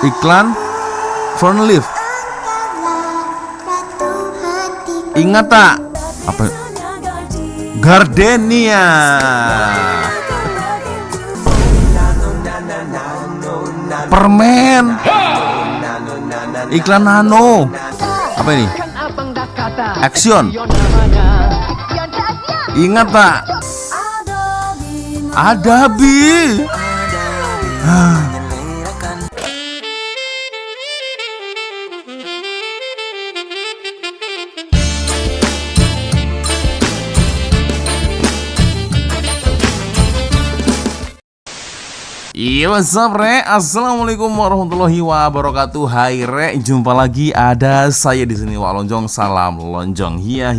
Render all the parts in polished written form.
Iklan front lift. Ingat tak? Apa? Gardenia. Permen. Iklan Nano. Apa ini? Action. Ingat tak? Adabi. Iya, what's up, Re? Assalamualaikum warahmatullahi wabarakatuh. Hai, Re. Jumpa lagi ada saya di sini, Wak Lonjong. Salam Lonjong. Hiya.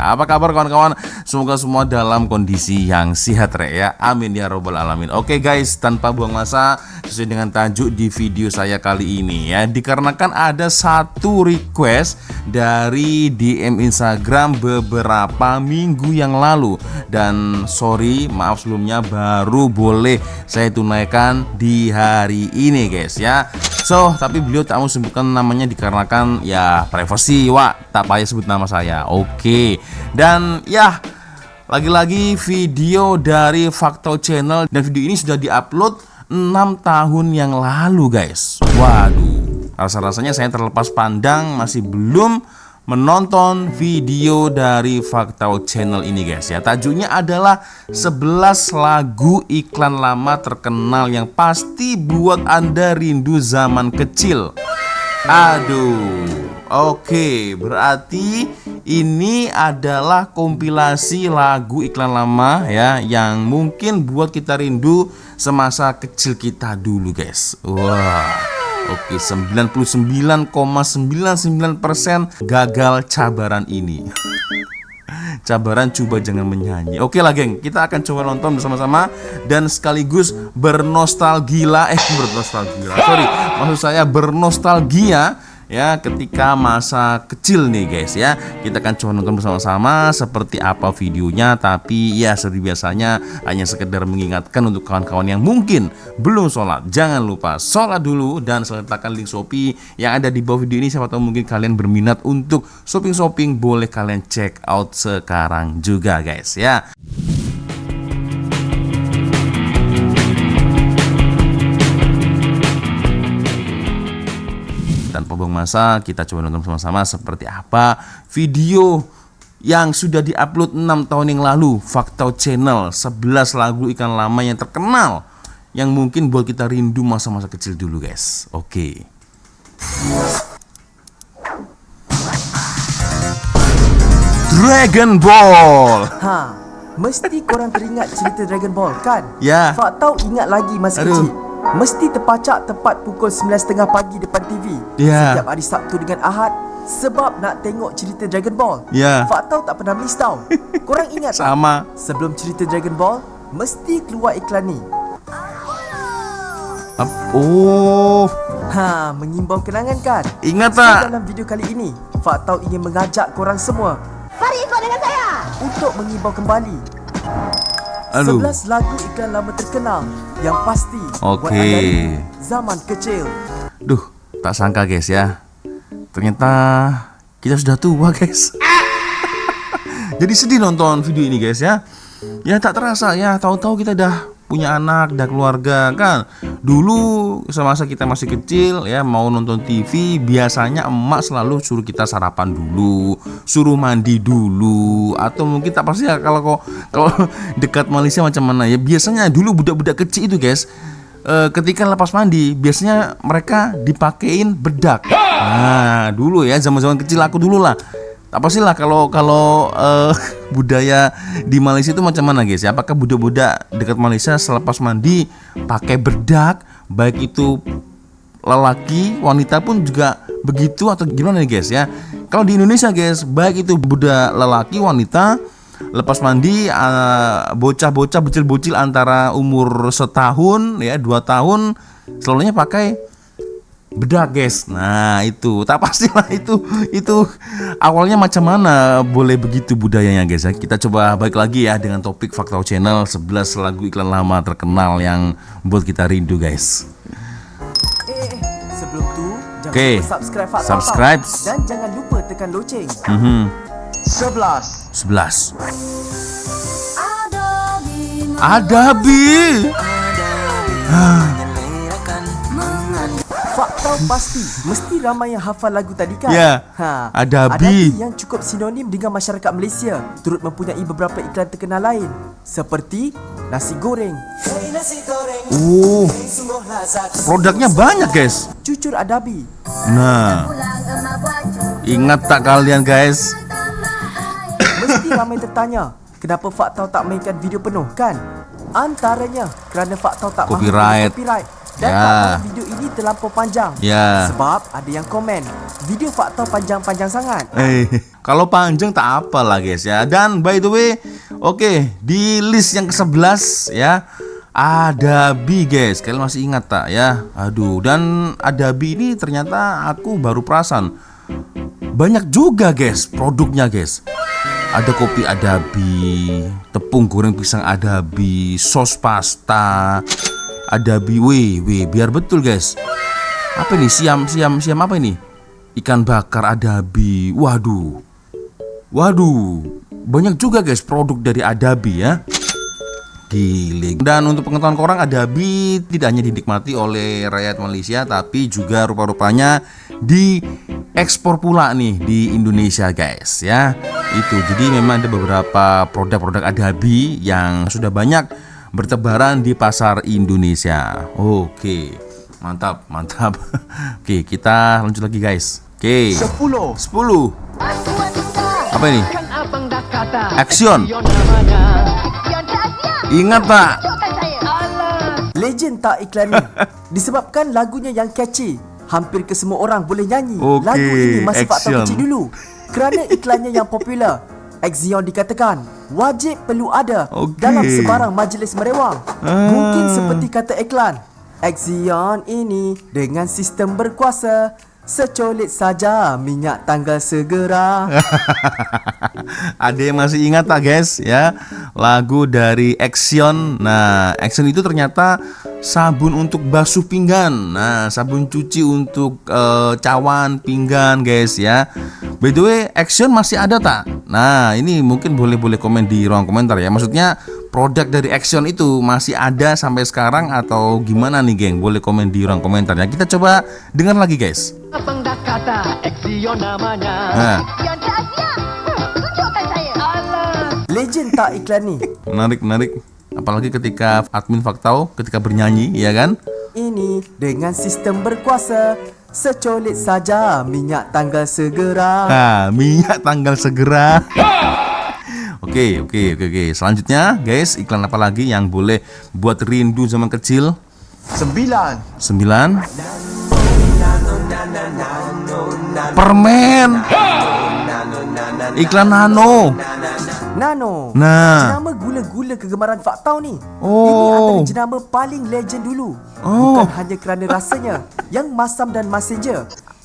Apa kabar kawan-kawan? Semoga semua dalam kondisi yang sehat, Re, ya. Amin ya robbal alamin. Oke, guys, tanpa buang masa, sesuai dengan tajuk di video saya kali ini, ya. Dikarenakan ada satu request dari DM Instagram beberapa minggu yang lalu, dan maaf sebelumnya, baru boleh saya tunaikan di hari ini, guys, ya. Tapi beliau tak mau sebutkan namanya dikarenakan ya privasi, Wak. Tak payah sebut nama saya. Oke. Dan ya, lagi-lagi video dari Fakta Channel, dan video ini sudah diupload 6 tahun yang lalu, guys. Waduh, rasa-rasanya saya terlepas pandang masih belum menonton video dari Fakta Channel ini, guys, ya. Tajuknya adalah 11 lagu iklan lama terkenal yang pasti buat Anda rindu zaman kecil. Aduh. Oke, berarti ini adalah kompilasi lagu iklan lama, ya, yang mungkin buat kita rindu semasa kecil kita dulu, guys. Wah. Oke, 99,99% gagal cabaran ini. Cabaran coba jangan menyanyi. Oke lah, geng, kita akan coba nonton bersama-sama dan sekaligus bernostalgia. Maksud saya bernostalgia, ya, ketika masa kecil nih, guys, ya. Kita akan coba nonton bersama-sama seperti apa videonya. Tapi ya, seperti biasanya hanya sekedar mengingatkan untuk kawan-kawan yang mungkin belum sholat, jangan lupa sholat dulu dan sertakan link Shopee yang ada di bawah video ini. Siapa tahu mungkin kalian berminat untuk shopping, boleh kalian check out sekarang juga, guys, ya. Tanpa buang masa, kita coba nonton sama-sama seperti apa video yang sudah diupload 6 tahun yang lalu. Fakta Channel, 11 lagu iklan lama yang terkenal yang mungkin buat kita rindu masa-masa kecil dulu, guys. Oke. Dragon Ball. Mesti korang teringat cerita Dragon Ball, kan? Ya. Fakta ingat lagi masa kecil. Mesti terpacak tepat pukul 9.30 pagi depan TV, setiap hari Sabtu dengan Ahad, sebab nak tengok cerita Dragon Ball. Fakta tak pernah miss tau. Korang ingat sama tak? Sebelum cerita Dragon Ball mesti keluar iklan ni. Mengimbau kenangan, kan? Ingat tak? Dalam video kali ini, Fakta ingin mengajak korang semua, mari ikut dengan saya, untuk mengimbau kembali 11 lagu iklan lama terkenal yang pasti buat anda zaman kecil. Tak sangka, guys, ya. Ternyata kita sudah tua, guys. Jadi sedih nonton video ini, guys, ya. Ya, tak terasa, ya. Tahu-tahu kita dah punya anak, dah keluarga, kan. Dulu semasa kita masih kecil, ya, mau nonton TV, biasanya emak selalu suruh kita sarapan dulu, suruh mandi dulu, atau mungkin tak pasti ya, kalau dekat Malaysia macam mana, ya. Biasanya dulu budak-budak kecil itu, guys, ketika lepas mandi biasanya mereka dipakein bedak. Dulu ya, zaman-zaman kecil aku dulu lah. Tak pastilah kalau budaya di Malaysia itu macam mana, guys, ya. Apakah budak-budak dekat Malaysia selepas mandi pakai bedak, baik itu lelaki, wanita pun juga begitu, atau gimana nih, guys, ya. Kalau di Indonesia, guys, baik itu budak lelaki, wanita, lepas mandi, bocah-bocah, bocil-bocil antara umur setahun, ya, 2 tahun, selalunya pakai bedak guys. Nah itu tak pastilah itu awalnya macam mana boleh begitu budayanya guys ya. Kita coba balik lagi ya dengan topik Faktau Channel, 11 lagu iklan lama terkenal yang buat kita rindu guys. Sebelum tu jangan Oke, lupa subscribe subscribe dan jangan lupa tekan loceng. 11. Adabi. Faktau pasti mesti ramai yang hafal lagu tadi kan? Ya, Adabi. Adabi yang cukup sinonim dengan masyarakat Malaysia, turut mempunyai beberapa iklan terkenal lain seperti nasi goreng. Oh, produknya banyak guys. Cucur Adabi. Nah, ingat tak kalian guys? Mesti ramai tertanya, kenapa Faktau tak mainkan video penuh kan? Antaranya kerana Faktau tak mahu Copyright. copyright dan Ya. tak mahu video ini terlampau panjang. Ya. Sebab ada yang komen, video Faktau panjang-panjang sangat. Kalau panjang tak apa lah guys ya. Dan by the way, oke, di list yang ke-11 ya, Adabi guys. Kalian masih ingat tak ya? Aduh, dan Adabi ini ternyata aku baru perasan banyak juga guys produknya guys. Ada kopi Adabi, tepung goreng pisang Adabi, sos pasta Adabi. Weh, biar betul guys. Apa ini? Siam apa ini? Ikan bakar Adabi. Waduh, banyak juga guys produk dari Adabi ya. Giling. Dan untuk pengetahuan korang, Adabi tidak hanya dinikmati oleh rakyat Malaysia, tapi juga rupa-rupanya diekspor pula nih di Indonesia guys ya. Itu jadi memang ada beberapa produk-produk Adabi yang sudah banyak bertebaran di pasar Indonesia. Oke, mantap. Oke, kita lanjut lagi guys. Oke, 10. Apa ini? Action. Ingat tak? Legend tak iklan ni? Disebabkan lagunya yang catchy, hampir ke semua orang boleh nyanyi. Okey, Lagu ini masa Faktau Action. kecil dulu. Kerana iklannya yang popular, Axion dikatakan wajib perlu ada Okey. dalam sebarang majlis merewang. Mungkin seperti kata iklan, Axion ini dengan sistem berkuasa, secolit saja minyak tanggal segera. Ada yang masih ingat tak guys ya, lagu dari Axion. Nah, Axion itu ternyata sabun untuk basuh pinggan. Nah, sabun cuci untuk cawan pinggan guys ya. By the way, Axion masih ada tak? Nah, ini mungkin boleh komen di ruang komentar ya. Maksudnya produk dari Axion itu masih ada sampai sekarang atau gimana nih geng? Boleh komen di ruang komentar ya. Kita coba dengar lagi guys. Abang dah kata Axion namanya. Nah, Tunjukkan saya. Alah. Legend tak iklan ni? menarik. Apalagi ketika admin Faktau ketika bernyanyi, ya kan? Ini dengan sistem berkuasa, secolit saja minyak tanggal segera. Nah, minyak tanggal segera. Oke. Selanjutnya, guys, iklan apa lagi yang boleh buat rindu zaman kecil? 9. 9. Permen. Iklan Nano. Nano. Nah. Jenama gula-gula kegemaran Faktau ni. Oh. Ini antara jenama paling legend dulu. Oh. Bukan hanya kerana rasanya yang masam dan masin je,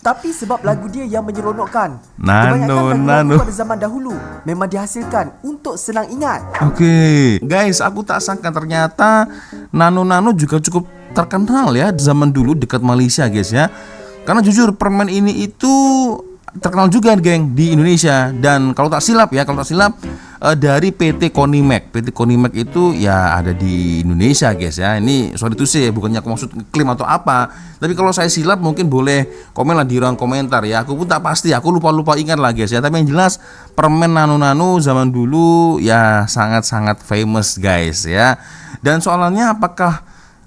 tapi sebab lagu dia yang menyeronokkan. Nano. Lagu-lagu pada zaman dahulu memang dihasilkan untuk senang ingat. Oke, guys, aku tak sangka ternyata Nano juga cukup terkenal ya di zaman dulu dekat Malaysia, guys ya. Karena jujur permen ini itu terkenal juga geng di Indonesia. Dan kalau tak silap dari PT Konimek. PT Konimek itu ya ada di Indonesia guys ya. Ini sorry to say, bukannya aku maksud klaim atau apa, tapi kalau saya silap mungkin boleh komen lah di ruang komentar ya. Aku pun tak pasti, aku lupa ingat lah guys ya. Tapi yang jelas permen Nano zaman dulu ya sangat famous guys ya. Dan soalannya apakah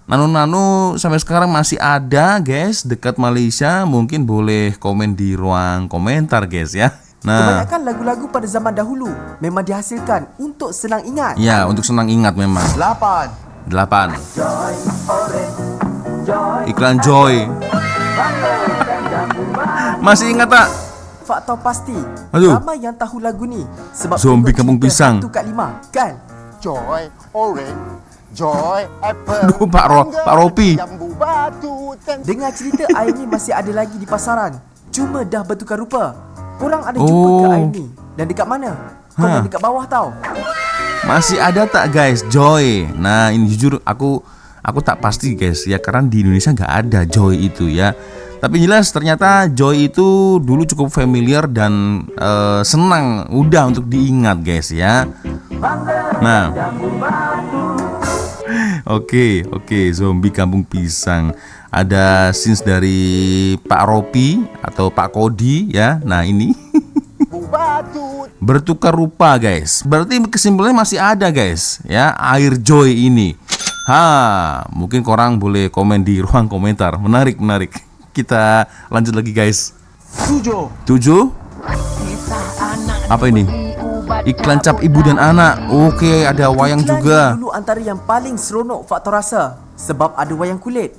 Nano sampai sekarang masih ada guys dekat Malaysia? Mungkin boleh komen di ruang komentar guys ya. Nah, Kebanyakan lagu-lagu pada zaman dahulu memang dihasilkan untuk senang ingat. ya untuk senang ingat memang. 8. 8. Iklan Joy. Masih ingat tak? Faktau pasti Aduh. ramai yang tahu lagu ni sebab Zombie tengok Kampung cerita Pisang. Hantu Kak Lima kan? Joy orange, joy apple. Aduh, Pak Ropi. Jambu batu Dengar cerita air ni masih ada lagi di pasaran. Cuma dah bertukar rupa. Korang ada jumpa ke air ni? Dan dekat mana? Komen dekat bawah tau. Masih ada tak guys Joy? Nah ini jujur aku tak pasti guys ya, karena di Indonesia nggak ada Joy itu ya. Tapi jelas ternyata Joy itu dulu cukup familiar dan senang udah untuk diingat guys ya. Nah Oke, zombie kampung pisang. Ada scenes dari Pak Ropi atau Pak Kodi ya. Nah ini bertukar rupa guys. Berarti kesimpulannya masih ada guys ya, air Joy ini. Mungkin korang boleh komen di ruang komentar. Menarik. Kita lanjut lagi guys. 7. Apa ini? Iklan cap ibu dan anak. Oke, ada wayang Iklan juga. Dulu antara yang paling seronok faktor rasa, sebab ada wayang kulit.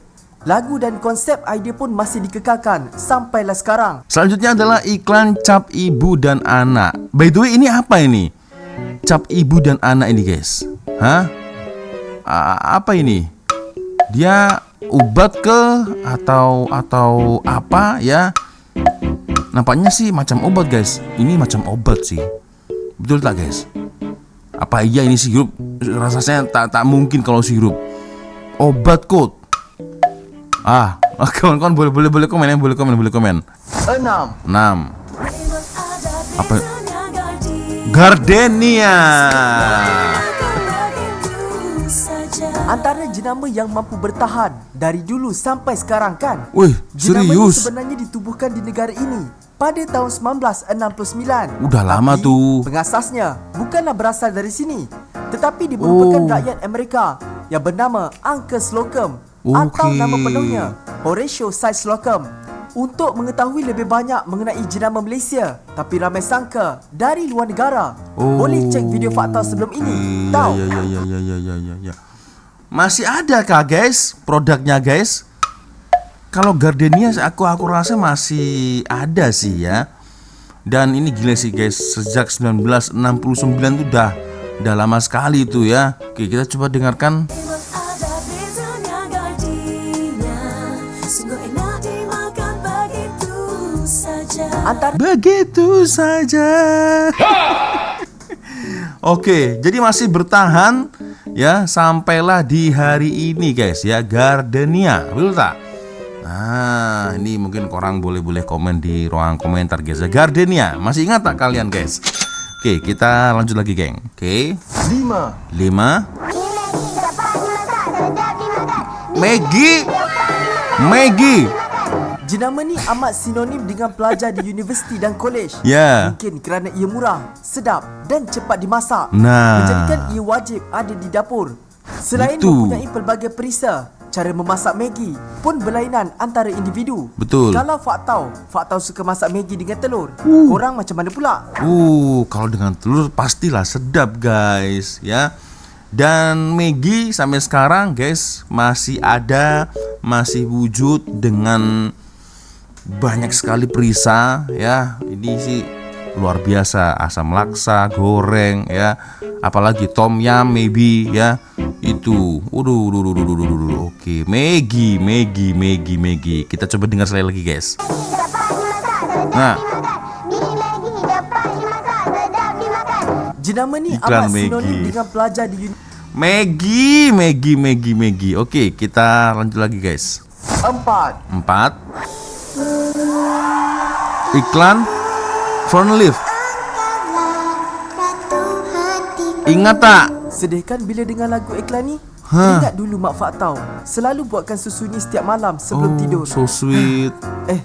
Lagu dan konsep idea pun masih dikekalkan sampailah sekarang. Selanjutnya adalah iklan cap ibu dan anak. By the way, ini apa ini? Cap ibu dan anak ini guys. Apa ini? Dia obat ke atau apa ya? Nampaknya sih macam obat guys. Ini macam obat sih. Betul tak guys? Apa iya ini sirup? Rasanya tak mungkin kalau sirup. Obat kok. Kawan-kawan boleh komen ya, boleh komen. 6. Apa? Gardenia. Antara jenama yang mampu bertahan dari dulu sampai sekarang kan? Wih, Jenama ini serius? sebenarnya ditubuhkan di negara ini pada tahun 1969. Udah lama Tapi, tuh. pengasasnya bukanlah berasal dari sini, tetapi dia merupakan rakyat Amerika yang bernama Uncle Slocum atau nama penuhnya Horatio Cy Slocum. Untuk mengetahui lebih banyak mengenai jenama Malaysia tapi ramai sangka dari luar negara, boleh cek video fakta sebelum ini. Tahu? Ya. Masih ada kah guys produknya guys? Kalau Gardenia aku rasa masih ada sih ya. Dan ini gila sih guys, sejak 1969 tuh udah lama sekali itu ya. Oke, kita coba dengarkan. Begitu saja. Oke, jadi masih bertahan ya sampailah di hari ini guys ya, Gardenia, betul tak? Nah, ini mungkin korang boleh komen di ruang komentar guys ya. Gardenia, masih ingat tak kalian guys? Oke, kita lanjut lagi geng. Oke. 5. Maggie. Jenama ni amat sinonim dengan pelajar di universiti dan kolej. Ya. Mungkin kerana ia murah, sedap dan cepat dimasak, Nah, menjadikan ia wajib ada di dapur. Selain Itu. mempunyai pelbagai perisa, cara memasak Maggi pun berlainan antara individu. Betul. Kalau Faktau suka masak Maggi dengan telur, korang macam mana pula? Kalau dengan telur pastilah sedap guys ya. Dan Maggi sampai sekarang guys masih ada, masih wujud dengan banyak sekali perisa ya. Ini sih luar biasa, asam laksa, goreng ya, apalagi tom yum maybe ya. Itu Oke, Maggi. Kita coba dengar sekali lagi guys. Nah, jenama ni Iklan amat sinonim Maggi. dengan pelajar di Maggi. Oke, kita lanjut lagi guys. 4. Iklan Fernleaf. Ingat tak? Sedihkan bila dengar lagu iklan ni. Ingat dulu Mak Faktau selalu buatkan susu ni setiap malam sebelum tidur. So sweet.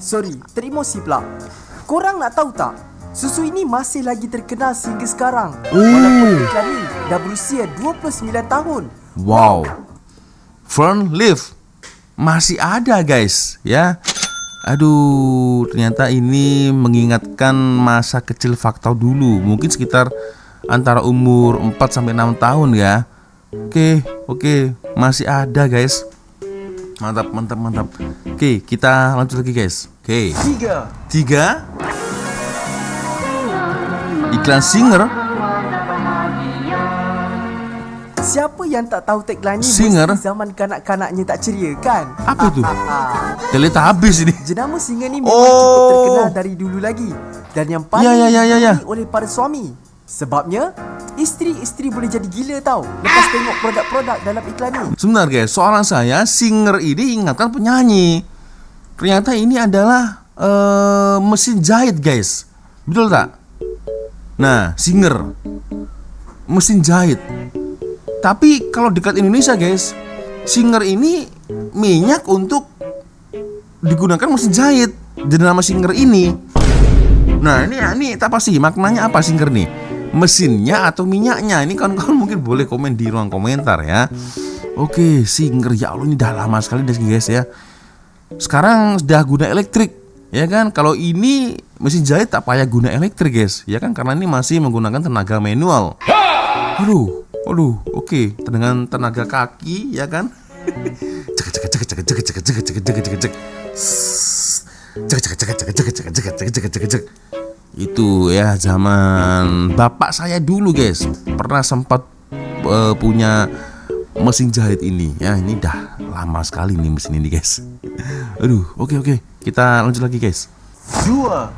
Sorry, terimosi pula. Korang nak tahu tak? Susu ini masih lagi terkenal sehingga sekarang. Walaupun iklan ni dah berusia 29 tahun. Wow. Fernleaf masih ada guys ya. Aduh, ternyata ini mengingatkan masa kecil Faktau dulu. Mungkin sekitar antara umur 4 sampai 6 tahun ya. Oke, masih ada guys. Mantap. Oke, kita lanjut lagi guys. Oke. 3. Iklan Singer. Siapa yang tak tahu tagline ni? Singer? Mesti zaman kanak-kanaknya tak ceria kan? Apa itu? Deleta habis ini. Jenama Singer ni memang cukup terkenal dari dulu lagi. Dan yang paling digemari oleh para suami. Sebabnya isteri-isteri boleh jadi gila tau lepas tengok produk-produk dalam iklan ni. Sebentar guys, soalan saya, Singer ini ingatkan penyanyi. Ternyata ini adalah mesin jahit guys. Betul tak? Nah, Singer mesin jahit. Tapi kalau dekat Indonesia guys, Singer ini minyak untuk digunakan mesin jahit. Jadi nama Singer ini. Nah ini tak pasti maknanya apa Singer nih? Mesinnya atau minyaknya? Ini kawan-kawan mungkin boleh komen di ruang komentar ya. Oke, Singer, ya Allah ini dah lama sekali guys ya. Sekarang sudah guna elektrik, ya kan? Kalau ini mesin jahit tak payah guna elektrik guys, ya kan? Karena ini masih menggunakan tenaga manual. Aduh, oke, dengan tenaga kaki, ya kan? Itu ya zaman bapak saya dulu guys, pernah sempat punya mesin jahit ini ya. Ini dah lama sekali nih mesin ini guys. Aduh, oke, kita lanjut lagi guys. Dua.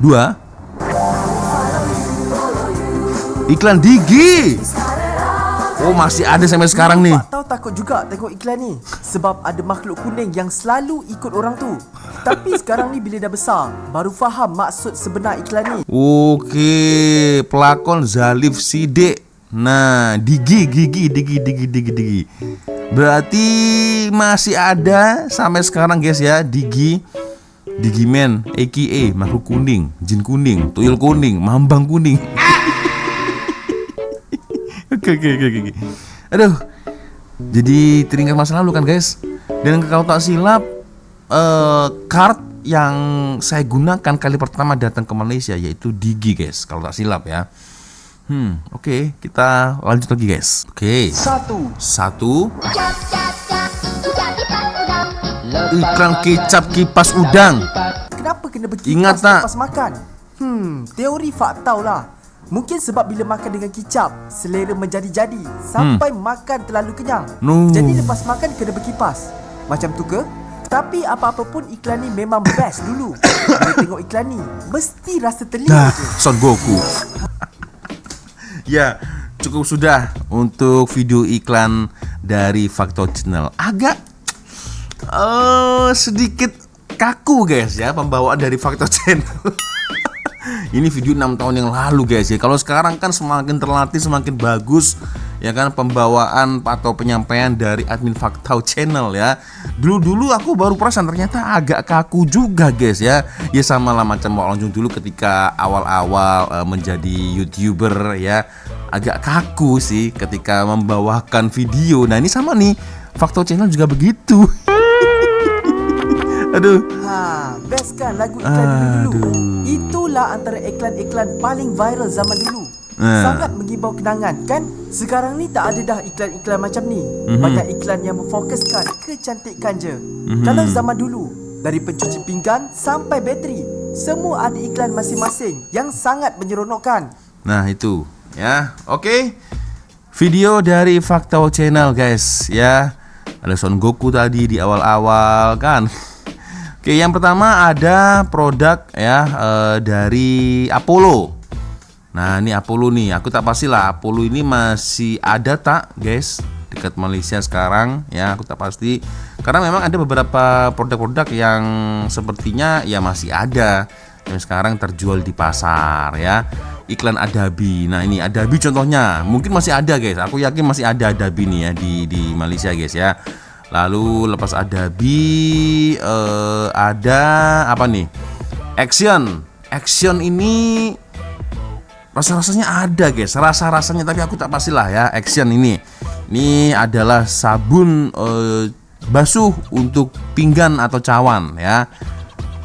Iklan Digi. Oh, masih ada sampai sekarang nih. Tahu takut juga tengok iklan ni sebab ada makhluk kuning yang selalu ikut orang tu. Tapi sekarang ni bila dah besar baru faham maksud sebenar iklan ni. Oke, pelakon Zalif Sidik. Nah, Digi. Berarti masih ada sampai sekarang guys ya, Digi. Digiman, aka makhluk kuning, jin kuning, tuyul kuning, mambang kuning. Oke. Aduh. Jadi teringat masa lalu kan guys. Dan kalau tak silap card yang saya gunakan kali pertama datang ke Malaysia yaitu Digi guys, kalau tak silap ya. Oke, kita lanjut lagi guys. Oke. Satu. Iklan kecap kipas udang. Kenapa kena berkipas Ingat tak? lepas makan? Teori fakta lah. Mungkin sebab bila makan dengan kicap, selera menjadi-jadi sampai makan terlalu kenyang. Jadi lepas makan kena berkipas. Macam tu ke? Tapi apa-apa pun iklan ni memang best dulu. Bila tengok iklan ni, mesti rasa telinga je. Son Goku. Ya, cukup sudah untuk video iklan dari Fakta Channel. Agak sedikit kaku guys ya pembawaan dari Fakta Channel. Ini video 6 tahun yang lalu guys ya. Kalau sekarang kan semakin terlatih, semakin bagus ya kan pembawaan atau penyampaian dari admin Fakta Channel ya. Dulu aku baru perasan ternyata agak kaku juga guys ya. Ya sama lah macam Wak Lonjong dulu ketika awal-awal menjadi YouTuber ya. Agak kaku sih ketika membawakan video. Nah ini sama nih, Fakta Channel juga begitu. Aduh. Best kan lagu iklan dulu. Itulah antara iklan-iklan paling viral zaman dulu. Sangat menghibau kenangan kan. Sekarang ni tak ada dah iklan-iklan macam ni. Banyak iklan yang memfokuskan kecantikan je. Kalau zaman dulu, dari pencuci pinggan sampai bateri, semua ada iklan masing-masing yang sangat menyeronokkan. Nah itu ya. Oke. Video dari Fakta Channel guys ya. Ada Son Goku tadi di awal-awal kan. Oke, yang pertama ada produk ya dari Apollo. Nah ini Apollo nih, aku tak pastilah Apollo ini masih ada tak guys dekat Malaysia sekarang ya, aku tak pasti karena memang ada beberapa produk-produk yang sepertinya ya masih ada yang sekarang terjual di pasar ya. Iklan Adabi. Nah ini Adabi contohnya mungkin masih ada guys, aku yakin masih ada Adabi nih ya di Malaysia guys ya. Lalu lepas Adabi ada apa nih? Action ini rasa-rasanya ada guys, rasa-rasanya tapi aku tak pastilah ya. Action ini adalah sabun basuh untuk pinggan atau cawan ya.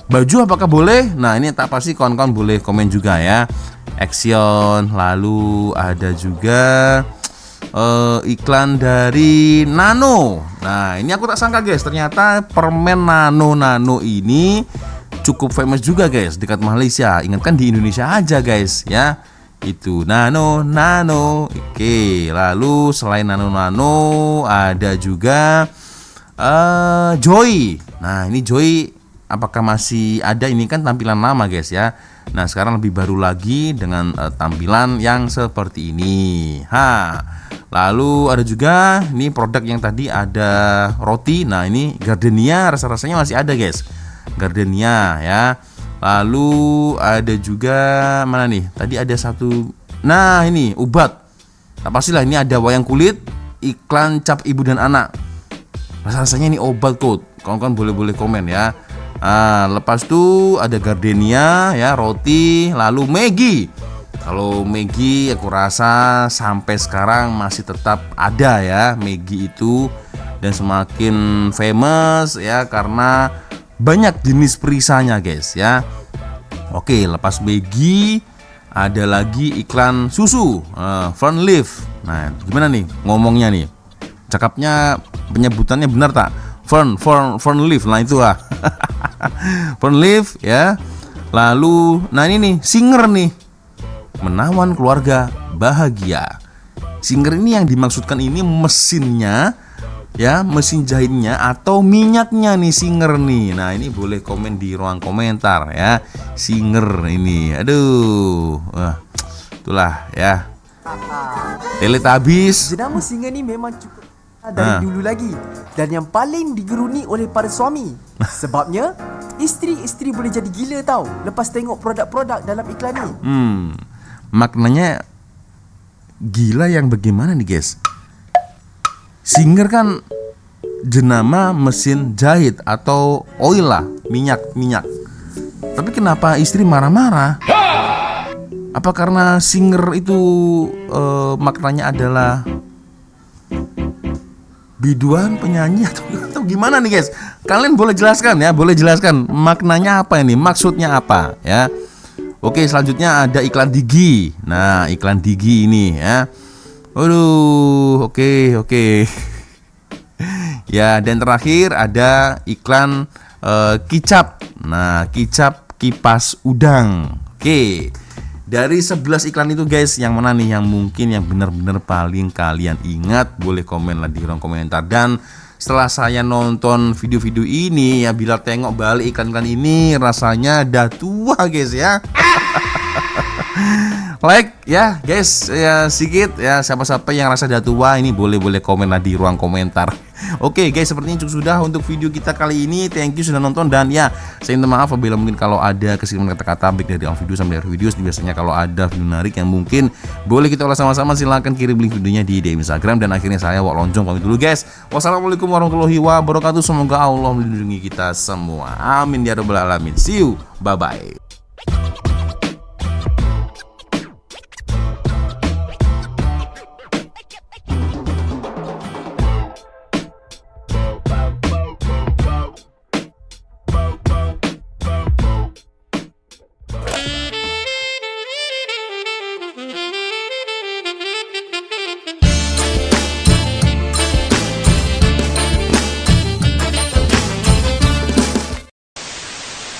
Baju apakah boleh? Nah ini tak pasti, kawan-kawan boleh komen juga ya. Action. Lalu ada juga iklan dari Nano. Nah ini aku tak sangka guys, ternyata permen Nano ini cukup famous juga guys dekat Malaysia. Ingatkan di Indonesia aja guys ya. Itu nano. Oke, lalu selain nano ada juga Joy. Nah, ini Joy apakah masih ada? Ini kan tampilan lama guys ya. Nah, sekarang lebih baru lagi dengan tampilan yang seperti ini. Lalu ada juga ini produk yang tadi ada roti. Nah, ini gardenia, rasa-rasanya masih ada guys. Gardenia ya. Lalu ada juga mana nih? Tadi ada satu. Nah, ini obat. Nah, pastilah ini ada wayang kulit, iklan cap ibu dan anak. Rasanya ini obat kok. Kawan-kawan boleh komen ya. Lepas itu ada gardenia ya, roti, lalu Maggi. Kalau Maggi aku rasa sampai sekarang masih tetap ada ya Maggi itu, dan semakin famous ya karena banyak jenis perisanya guys ya. Oke, lepas Maggi ada lagi iklan susu Fern Leaf. Nah, gimana nih ngomongnya nih? Cakapnya, penyebutannya benar tak? Fern Leaf. Nah, itu Fern Leaf ya. Lalu nah ini nih Singer nih, menawan keluarga bahagia. Singer ini yang dimaksudkan ini mesinnya ya, mesin jahitnya atau minyaknya nih Singer nih. Nah, ini boleh komen di ruang komentar ya. Singer ini. Aduh. Itulah ya. Teletubbies. Jenama Singer ni memang cukup dari dulu lagi, dan yang paling digeruni oleh para suami. Sebabnya isteri-isteri boleh jadi gila tau lepas tengok produk-produk dalam iklan ni. Maknanya gila yang bagaimana nih guys? Singer kan jenama mesin jahit atau oil lah, minyak. Tapi kenapa istri marah-marah? Apa karena Singer itu maknanya adalah biduan, penyanyi atau gimana nih guys? Kalian boleh jelaskan ya, maknanya apa ini, maksudnya apa ya? Oke, selanjutnya ada iklan Digi. Nah, iklan Digi ini ya. Waduh, oke. Ya, dan terakhir ada iklan kicap. Nah, kicap kipas udang. Oke. Dari 11 iklan itu guys, yang mana nih yang mungkin yang benar-benar paling kalian ingat? Boleh komen lah di ruang komentar. Dan setelah saya nonton video-video ini ya, bila tengok balik iklan-iklan ini rasanya dah tua guys ya. Like ya guys ya, sedikit ya, siapa-siapa yang rasa dah tua ini boleh komen lah di ruang komentar. Oke guys, sepertinya cukup sudah untuk video kita kali ini. Thank you sudah nonton, dan ya saya minta maaf apabila mungkin kalau ada kesalahan kata-kata baik dari awal video sampai akhir video. Biasanya kalau ada video menarik yang mungkin boleh kita ulas sama-sama, silahkan kirim link videonya di DM Instagram. Dan akhirnya saya Wak Lonjong pamit dulu guys. Wassalamualaikum warahmatullahi wabarakatuh. Semoga Allah melindungi kita semua. Amin ya rabbal alamin. See you, bye bye.